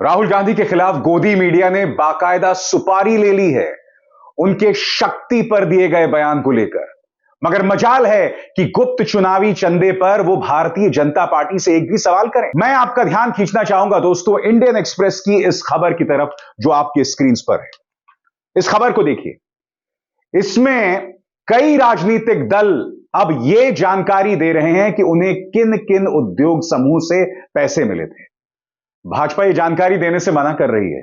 राहुल गांधी के खिलाफ गोदी मीडिया ने बाकायदा सुपारी ले ली है उनके शक्ति पर दिए गए बयान को लेकर। मगर मजाल है कि गुप्त चुनावी चंदे पर वो भारतीय जनता पार्टी से एक भी सवाल करें। मैं आपका ध्यान खींचना चाहूंगा दोस्तों इंडियन एक्सप्रेस की इस खबर की तरफ जो आपके स्क्रीन पर है। इस खबर को देखिए, इसमें कई राजनीतिक दल अब यह जानकारी दे रहे हैं कि उन्हें किन किन उद्योग समूह से पैसे मिले थे। भाजपा ये जानकारी देने से मना कर रही है।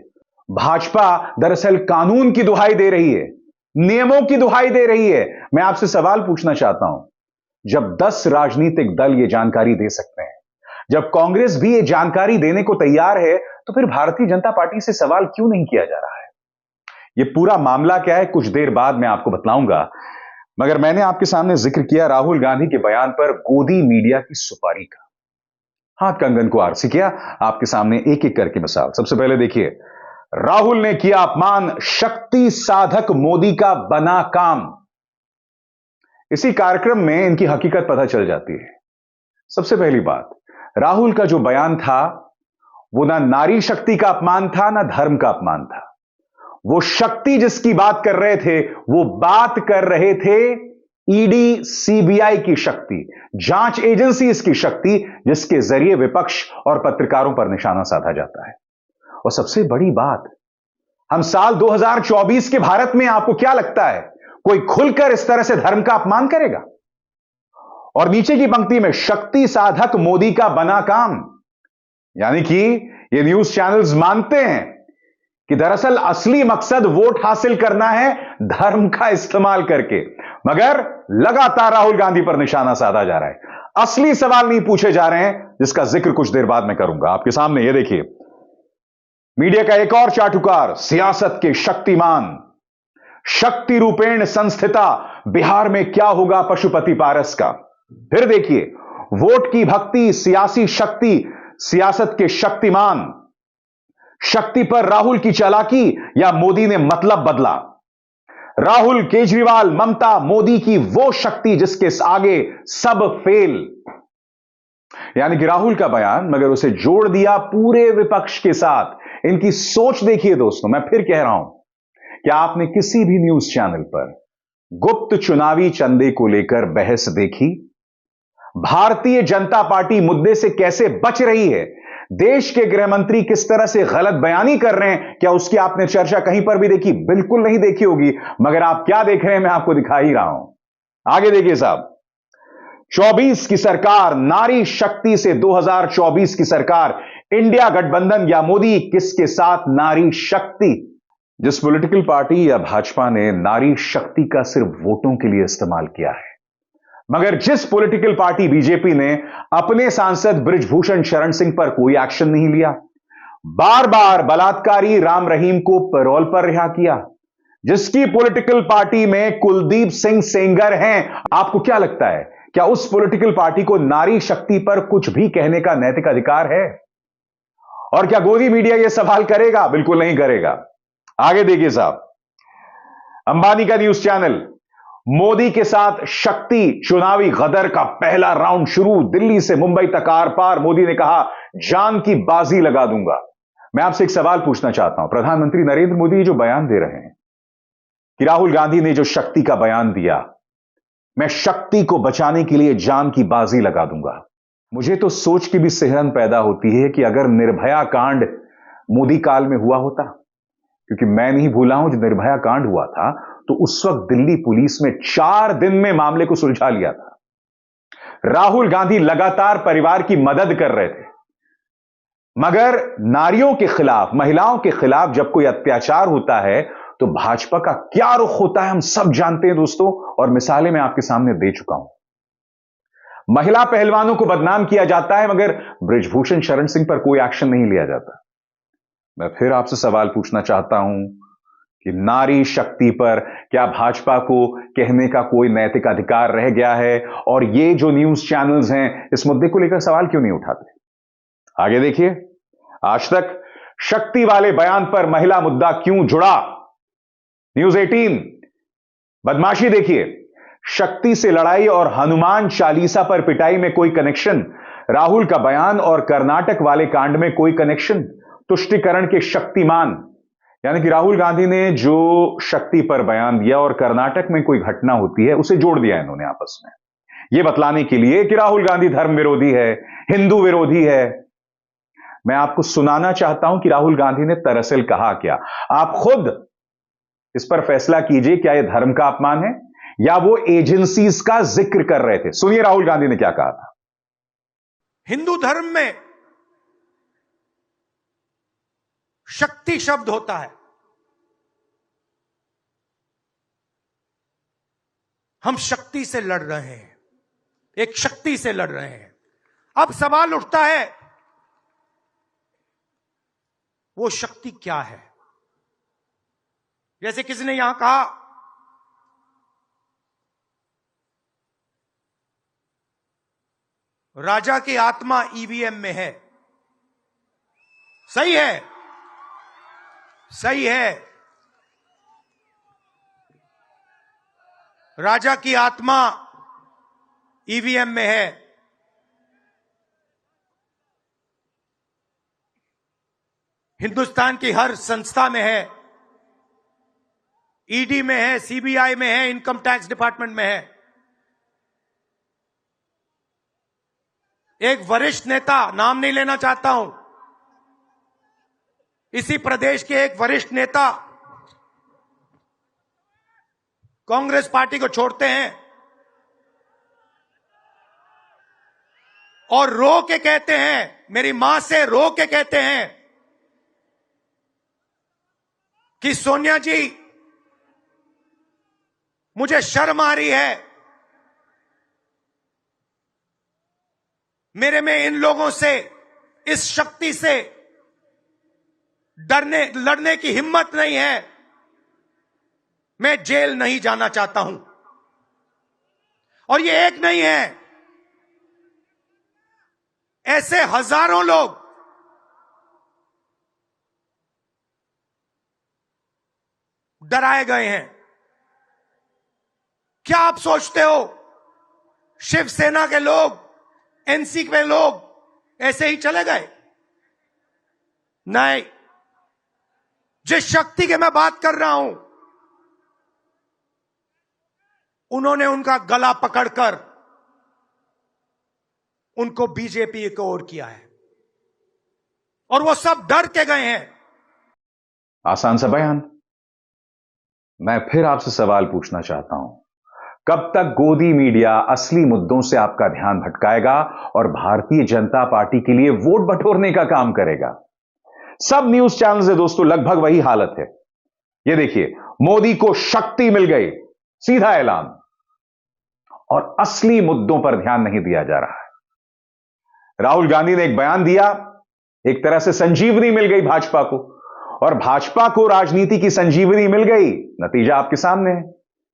भाजपा दरअसल कानून की दुहाई दे रही है, नियमों की दुहाई दे रही है। मैं आपसे सवाल पूछना चाहता हूं, जब 10 राजनीतिक दल ये जानकारी दे सकते हैं, जब कांग्रेस भी ये जानकारी देने को तैयार है, तो फिर भारतीय जनता पार्टी से सवाल क्यों नहीं किया जा रहा है? ये पूरा मामला क्या है कुछ देर बाद मैं आपको बतलाऊंगा। मगर मैंने आपके सामने जिक्र किया राहुल गांधी के बयान पर गोदी मीडिया की सुपारी का। हाथ कंगन को आरसी किया, आपके सामने एक एक करके मिसाल। सबसे पहले देखिए, राहुल ने किया अपमान, शक्ति साधक मोदी का बना काम। इसी कार्यक्रम में इनकी हकीकत पता चल जाती है। सबसे पहली बात, राहुल का जो बयान था वो ना नारी शक्ति का अपमान था ना धर्म का अपमान था। वो शक्ति जिसकी बात कर रहे थे वो बात कर रहे थे ईडी सीबीआई की शक्ति, जांच एजेंसी की शक्ति, जिसके जरिए विपक्ष और पत्रकारों पर निशाना साधा जाता है। और सबसे बड़ी बात, हम साल 2024 के भारत में आपको क्या लगता है कोई खुलकर इस तरह से धर्म का अपमान करेगा? और नीचे की पंक्ति में शक्ति साधक मोदी का बना काम, यानी कि ये न्यूज चैनल्स मानते हैं कि दरअसल असली मकसद वोट हासिल करना है धर्म का इस्तेमाल करके। मगर लगातार राहुल गांधी पर निशाना साधा जा रहा है। असली सवाल नहीं पूछे जा रहे हैं, जिसका जिक्र कुछ देर बाद में करूंगा। आपके सामने ये देखिए, मीडिया का एक और चाटुकार, सियासत के शक्तिमान, शक्ति रूपेण संस्थिता, बिहार में क्या होगा पशुपति पारस का। फिर देखिए, वोट की भक्ति, सियासी शक्ति, सियासत के शक्तिमान, शक्ति पर राहुल की चालाकी या मोदी ने मतलब बदला। राहुल, केजरीवाल, ममता, मोदी की वो शक्ति जिसके आगे सब फेल। यानी कि राहुल का बयान, मगर उसे जोड़ दिया पूरे विपक्ष के साथ। इनकी सोच देखिए दोस्तों, मैं फिर कह रहा हूं कि आपने किसी भी न्यूज चैनल पर गुप्त चुनावी चंदे को लेकर बहस देखी? भारतीय जनता पार्टी मुद्दे से कैसे बच रही है, देश के गृह मंत्री किस तरह से गलत बयानी कर रहे हैं, क्या उसकी आपने चर्चा कहीं पर भी देखी? बिल्कुल नहीं देखी होगी। मगर आप क्या देख रहे हैं मैं आपको दिखा ही रहा हूं। आगे देखिए साहब, 24 की सरकार, नारी शक्ति से 2024 की सरकार, इंडिया गठबंधन या मोदी, किसके साथ नारी शक्ति? जिस पॉलिटिकल पार्टी या भाजपा ने नारी शक्ति का सिर्फ वोटों के लिए इस्तेमाल किया है, मगर जिस पॉलिटिकल पार्टी बीजेपी ने अपने सांसद बृजभूषण शरण सिंह पर कोई एक्शन नहीं लिया, बार बार बलात्कारी राम रहीम को पैरोल पर रिहा किया, जिसकी पॉलिटिकल पार्टी में कुलदीप सिंह सेंगर हैं, आपको क्या लगता है क्या उस पॉलिटिकल पार्टी को नारी शक्ति पर कुछ भी कहने का नैतिक अधिकार है? और क्या गोदी मीडिया यह सवाल करेगा? बिल्कुल नहीं करेगा। आगे देखिए साहब, अंबानी का न्यूज चैनल, मोदी के साथ शक्ति चुनावी गदर का पहला राउंड शुरू, दिल्ली से मुंबई तक आर पार। मोदी ने कहा जान की बाजी लगा दूंगा। मैं आपसे एक सवाल पूछना चाहता हूं, प्रधानमंत्री नरेंद्र मोदी जो बयान दे रहे हैं कि राहुल गांधी ने जो शक्ति का बयान दिया, मैं शक्ति को बचाने के लिए जान की बाजी लगा दूंगा, मुझे तो सोच की भी सिहरन पैदा होती है कि अगर निर्भया कांड मोदी काल में हुआ होता, क्योंकि मैं नहीं भूला हूं जब निर्भया कांड हुआ था तो उस वक्त दिल्ली पुलिस में 4 दिन में मामले को सुलझा लिया था। राहुल गांधी लगातार परिवार की मदद कर रहे थे। मगर नारियों के खिलाफ, महिलाओं के खिलाफ जब कोई अत्याचार होता है तो भाजपा का क्या रुख होता है हम सब जानते हैं दोस्तों, और मिसालें मैं आपके सामने दे चुका हूं। महिला पहलवानों को बदनाम किया जाता है, मगर बृजभूषण शरण सिंह पर कोई एक्शन नहीं लिया जाता। मैं फिर आपसे सवाल पूछना चाहता हूं कि नारी शक्ति पर क्या भाजपा को कहने का कोई नैतिक अधिकार रह गया है? और ये जो न्यूज चैनल्स हैं इस मुद्दे को लेकर सवाल क्यों नहीं उठाते? आगे देखिए, आज तक शक्ति वाले बयान पर महिला मुद्दा क्यों जुड़ा? न्यूज 18, बदमाशी देखिए, शक्ति से लड़ाई और हनुमान चालीसा पर पिटाई में कोई कनेक्शन? राहुल का बयान और कर्नाटक वाले कांड में कोई कनेक्शन? तुष्टिकरण के शक्तिमान, यानी कि राहुल गांधी ने जो शक्ति पर बयान दिया और कर्नाटक में कोई घटना होती है उसे जोड़ दिया इन्होंने आपस में, यह बतलाने के लिए कि राहुल गांधी धर्म विरोधी है, हिंदू विरोधी है। मैं आपको सुनाना चाहता हूं कि राहुल गांधी ने दरअसल कहा क्या। आप खुद इस पर फैसला कीजिए, क्या यह धर्म का अपमान है या वो एजेंसीज का जिक्र कर रहे थे। सुनिए राहुल गांधी ने क्या कहा था। हिंदू धर्म में शक्ति शब्द होता है। हम शक्ति से लड़ रहे हैं, एक शक्ति से लड़ रहे हैं। अब सवाल उठता है वो शक्ति क्या है। जैसे किसी ने यहां कहा राजा की आत्मा ईवीएम में है। सही है, सही है। राजा की आत्मा ईवीएम में है। हिंदुस्तान की हर संस्था में है, ईडी में है, सीबीआई में है, इनकम टैक्स डिपार्टमेंट में है। एक वरिष्ठ नेता, नाम नहीं लेना चाहता हूं, इसी प्रदेश के एक वरिष्ठ नेता कांग्रेस पार्टी को छोड़ते हैं और रो के कहते हैं, मेरी मां से रो के कहते हैं कि सोनिया जी मुझे शर्म आ रही है, मेरे में इन लोगों से, इस शक्ति से लड़ने की हिम्मत नहीं है, मैं जेल नहीं जाना चाहता हूं। और ये एक नहीं है, ऐसे हजारों लोग डराए गए हैं। क्या आप सोचते हो शिवसेना के लोग, एनसी के लोग ऐसे ही चले गए? नहीं। जिस शक्ति की मैं बात कर रहा हूं, उन्होंने उनका गला पकड़कर उनको बीजेपी की ओर किया है और वो सब डर के गए हैं। आसान सा बयान। मैं फिर आपसे सवाल पूछना चाहता हूं, कब तक गोदी मीडिया असली मुद्दों से आपका ध्यान भटकाएगा और भारतीय जनता पार्टी के लिए वोट बटोरने का काम करेगा? सब न्यूज चैनल से दोस्तों लगभग वही हालत है। यह देखिए, मोदी को शक्ति मिल गई, सीधा ऐलान, और असली मुद्दों पर ध्यान नहीं दिया जा रहा है। राहुल गांधी ने एक बयान दिया, एक तरह से संजीवनी मिल गई भाजपा को, और भाजपा को राजनीति की संजीवनी मिल गई। नतीजा आपके सामने है,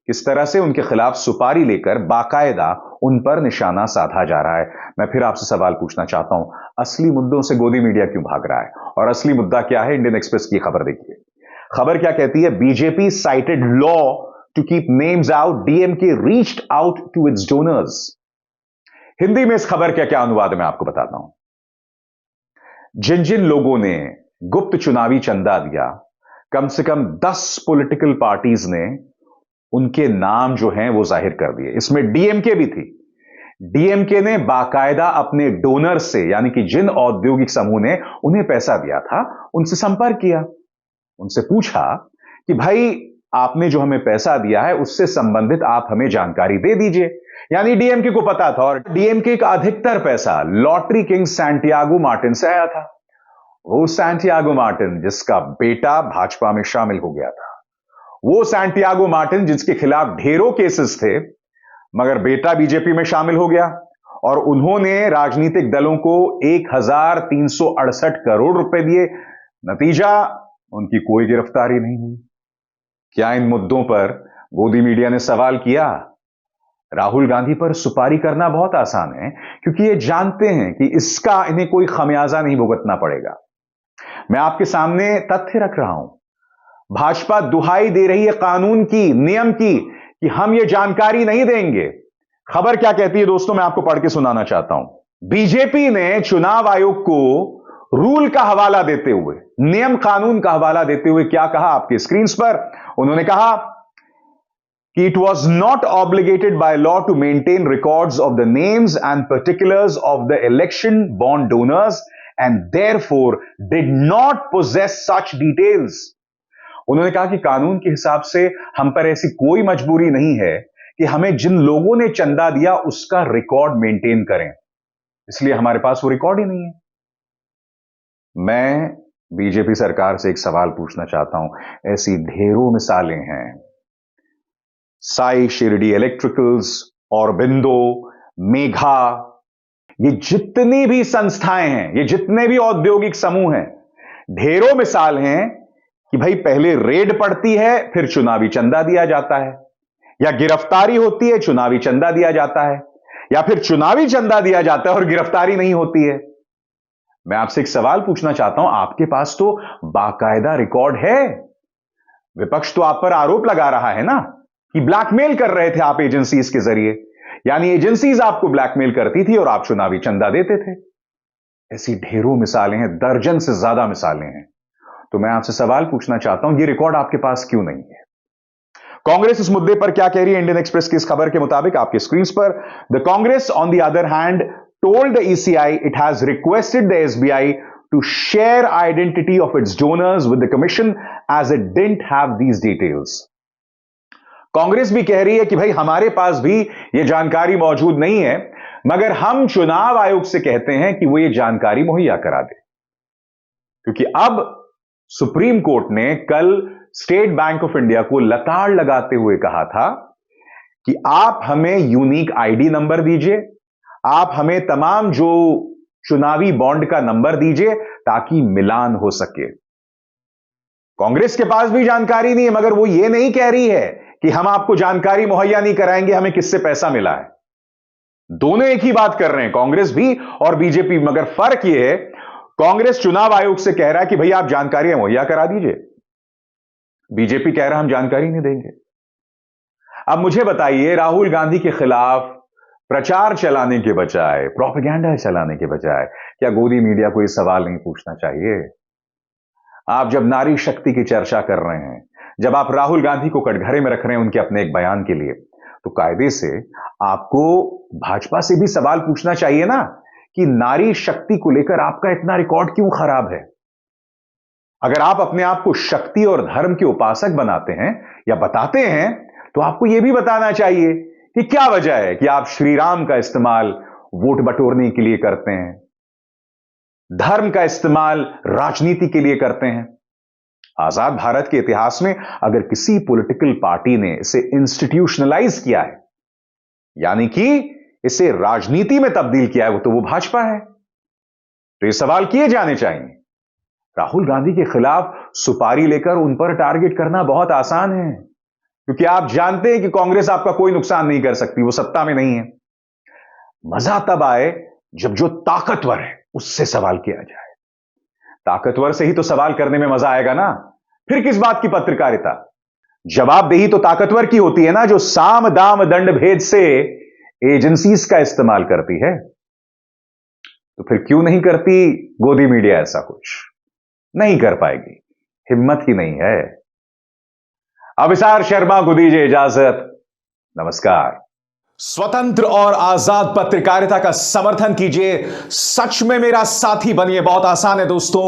किस तरह से उनके खिलाफ सुपारी लेकर बाकायदा उन पर निशाना साधा जा रहा है। मैं फिर आपसे सवाल पूछना चाहता हूं, असली मुद्दों से गोदी मीडिया क्यों भाग रहा है? और असली मुद्दा क्या है? इंडियन एक्सप्रेस की खबर देखिए। खबर क्या कहती है? BJP cited law to keep names out, DMK reached out to its donors. Hindi में इस खबर का क्या अनुवाद है मैं आपको बताता हूं। जिन जिन लोगों ने गुप्त चुनावी चंदा दिया, कम से कम 10 पॉलिटिकल पार्टीज ने उनके नाम जो हैं वो जाहिर कर दिए। इसमें डीएमके भी थी। डीएमके ने बाकायदा अपने डोनर से, यानी कि जिन औद्योगिक समूह ने उन्हें पैसा दिया था, उनसे संपर्क किया, उनसे पूछा कि भाई आपने जो हमें पैसा दिया है उससे संबंधित आप हमें जानकारी दे दीजिए। यानी डीएमके को पता था, और डीएमके का अधिकतर पैसा लॉटरी किंग सैंटियागो मार्टिन से आया था। वो सैंटियागो मार्टिन जिसका बेटा भाजपा में शामिल हो गया था, वो सैंटियागो मार्टिन जिसके खिलाफ ढेरों केसेस थे, मगर बेटा बीजेपी में शामिल हो गया, और उन्होंने राजनीतिक दलों को 1368 करोड़ रुपए दिए। नतीजा, उनकी कोई गिरफ्तारी नहीं हुई। क्या इन मुद्दों पर गोदी मीडिया ने सवाल किया? राहुल गांधी पर सुपारी करना बहुत आसान है, क्योंकि ये जानते हैं कि इसका इन्हें कोई खमियाजा नहीं भुगतना पड़ेगा। मैं आपके सामने तथ्य रख रहा हूं। भाजपा दुहाई दे रही है कानून की, नियम की, कि हम ये जानकारी नहीं देंगे। खबर क्या कहती है दोस्तों, मैं आपको पढ़ के सुनाना चाहता हूं। बीजेपी ने चुनाव आयोग को रूल का हवाला देते हुए, नियम कानून का हवाला देते हुए क्या कहा आपके स्क्रीन पर? उन्होंने कहा कि it was not obligated by law to maintain records of the names and particulars of the election bond donors and therefore did not possess such details. उन्होंने कहा कि कानून के हिसाब से हम पर ऐसी कोई मजबूरी नहीं है कि हमें जिन लोगों ने चंदा दिया उसका रिकॉर्ड मेंटेन करें, इसलिए हमारे पास वो रिकॉर्ड ही नहीं है। मैं बीजेपी सरकार से एक सवाल पूछना चाहता हूं, ऐसी ढेरों मिसालें हैं, साई शिरडी इलेक्ट्रिकल्स, औरबिंदो, मेघा, ये जितनी भी संस्थाएं हैं, ये जितने भी औद्योगिक समूह हैं, ढेरों मिसाल हैं कि भाई पहले रेड पड़ती है, फिर चुनावी चंदा दिया जाता है, या गिरफ्तारी होती है, चुनावी चंदा दिया जाता है, या फिर चुनावी चंदा दिया जाता है और गिरफ्तारी नहीं होती है। मैं आपसे एक सवाल पूछना चाहता हूं, आपके पास तो बाकायदा रिकॉर्ड है। विपक्ष तो आप पर आरोप लगा रहा है ना कि ब्लैकमेल कर रहे थे आप एजेंसीज के जरिए, यानी एजेंसीज आपको ब्लैकमेल करती थी और आप चुनावी चंदा देते थे। ऐसी ढेरों मिसालें हैं, दर्जन से ज्यादा मिसालें हैं। तो मैं आपसे सवाल पूछना चाहता हूं, ये रिकॉर्ड आपके पास क्यों नहीं है? कांग्रेस इस मुद्दे पर क्या कह रही है? इंडियन एक्सप्रेस की इस खबर के मुताबिक आपके स्क्रीन पर, the Congress on the other hand told the ECI it has requested the SBI to share identity of its donors with the commission as it didn't have these details. Congress भी कह रही है कि भाई हमारे पास भी यह जानकारी मौजूद नहीं है, मगर हम चुनाव आयोग से कहते हैं कि वो ये जानकारी मुहैया करा दे, क्योंकि अब सुप्रीम कोर्ट ने कल स्टेट बैंक ऑफ इंडिया को लताड़ लगाते हुए कहा था कि आप हमें यूनिक आईडी नंबर दीजिए, आप हमें तमाम जो चुनावी बॉन्ड का नंबर दीजिए ताकि मिलान हो सके। कांग्रेस के पास भी जानकारी नहीं है, मगर वो ये नहीं कह रही है कि हम आपको जानकारी मुहैया नहीं कराएंगे, हमें किससे पैसा मिला है। दोनों एक ही बात कर रहे हैं, कांग्रेस भी और बीजेपी, मगर फर्क यह है कांग्रेस चुनाव आयोग से कह रहा है कि भैया आप जानकारी मुहैया करा दीजिए, बीजेपी कह रहा है हम जानकारी नहीं देंगे। अब मुझे बताइए, राहुल गांधी के खिलाफ प्रचार चलाने के बजाय, प्रोपेगेंडा चलाने के बजाय, क्या गोदी मीडिया को यह सवाल नहीं पूछना चाहिए? आप जब नारी शक्ति की चर्चा कर रहे हैं, जब आप राहुल गांधी को कटघरे में रख रहे हैं उनके अपने एक बयान के लिए, तो कायदे से आपको भाजपा से भी सवाल पूछना चाहिए ना कि नारी शक्ति को लेकर आपका इतना रिकॉर्ड क्यों खराब है? अगर आप अपने आप को शक्ति और धर्म के उपासक बनाते हैं या बताते हैं, तो आपको यह भी बताना चाहिए कि क्या वजह है कि आप श्री राम का इस्तेमाल वोट बटोरने के लिए करते हैं, धर्म का इस्तेमाल राजनीति के लिए करते हैं। आजाद भारत के इतिहास में अगर किसी पॉलिटिकल पार्टी ने इसे इंस्टीट्यूशनलाइज किया है, यानी कि इसे राजनीति में तब्दील किया है, तो वो भाजपा है। तो ये सवाल किए जाने चाहिए। राहुल गांधी के खिलाफ सुपारी लेकर उन पर टारगेट करना बहुत आसान है, क्योंकि आप जानते हैं कि कांग्रेस आपका कोई नुकसान नहीं कर सकती, वो सत्ता में नहीं है। मजा तब आए जब जो ताकतवर है उससे सवाल किया जाए। ताकतवर से ही तो सवाल करने में मजा आएगा ना, फिर किस बात की पत्रकारिता? जवाबदेही तो ताकतवर की होती है ना, जो साम दाम दंड भेद से एजेंसीज का इस्तेमाल करती है। तो फिर क्यों नहीं करती गोदी मीडिया ऐसा कुछ? नहीं कर पाएगी, हिम्मत ही नहीं है। अभिसार शर्मा को दीजिए इजाजत, नमस्कार। स्वतंत्र और आजाद पत्रकारिता का समर्थन कीजिए, सच में मेरा साथी बनिए। बहुत आसान है दोस्तों,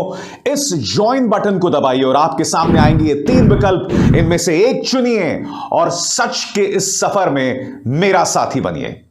इस ज्वाइन बटन को दबाइए और आपके सामने आएंगे ये 3 विकल्प, इनमें से एक चुनिए और सच के इस सफर में मेरा साथी बनिए।